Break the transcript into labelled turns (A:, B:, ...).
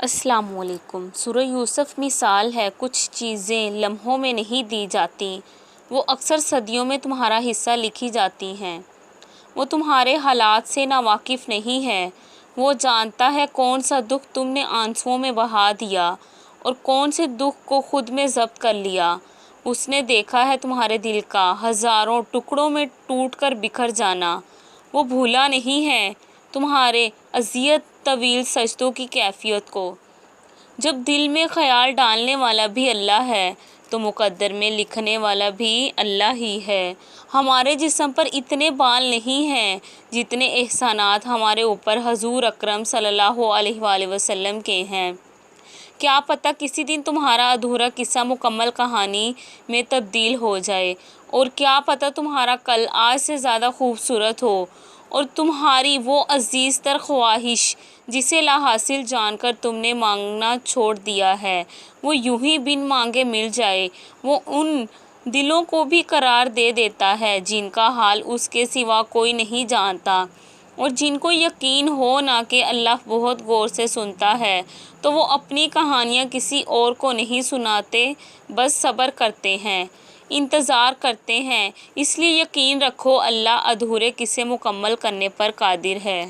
A: السلام علیکم۔ سورہ یوسف مثال ہے، کچھ چیزیں لمحوں میں نہیں دی جاتی، وہ اکثر صدیوں میں تمہارا حصہ لکھی جاتی ہیں۔ وہ تمہارے حالات سے ناواقف نہیں ہے، وہ جانتا ہے کون سا دکھ تم نے آنسوؤں میں بہا دیا اور کون سے دکھ کو خود میں ضبط کر لیا۔ اس نے دیکھا ہے تمہارے دل کا ہزاروں ٹکڑوں میں ٹوٹ کر بکھر جانا، وہ بھولا نہیں ہے تمہارے اذیت طویل سجدوں کی کیفیت کو۔ جب دل میں خیال ڈالنے والا بھی اللہ ہے تو مقدر میں لکھنے والا بھی اللہ ہی ہے۔ ہمارے جسم پر اتنے بال نہیں ہیں جتنے احسانات ہمارے اوپر حضور اکرم صلی اللہ علیہ وآلہ وسلم کے ہیں۔ کیا پتہ کسی دن تمہارا ادھورا قصہ مکمل کہانی میں تبدیل ہو جائے، اور کیا پتہ تمہارا کل آج سے زیادہ خوبصورت ہو، اور تمہاری وہ عزیز تر خواہش جسے لا حاصل جان کر تم نے مانگنا چھوڑ دیا ہے، وہ یوں ہی بن مانگے مل جائے۔ وہ ان دلوں کو بھی قرار دے دیتا ہے جن کا حال اس کے سوا کوئی نہیں جانتا، اور جن کو یقین ہو نا کہ اللہ بہت غور سے سنتا ہے، تو وہ اپنی کہانیاں کسی اور کو نہیں سناتے، بس صبر کرتے ہیں، انتظار کرتے ہیں۔ اس لیے یقین رکھو اللہ ادھورے قصے مکمل کرنے پر قادر ہے۔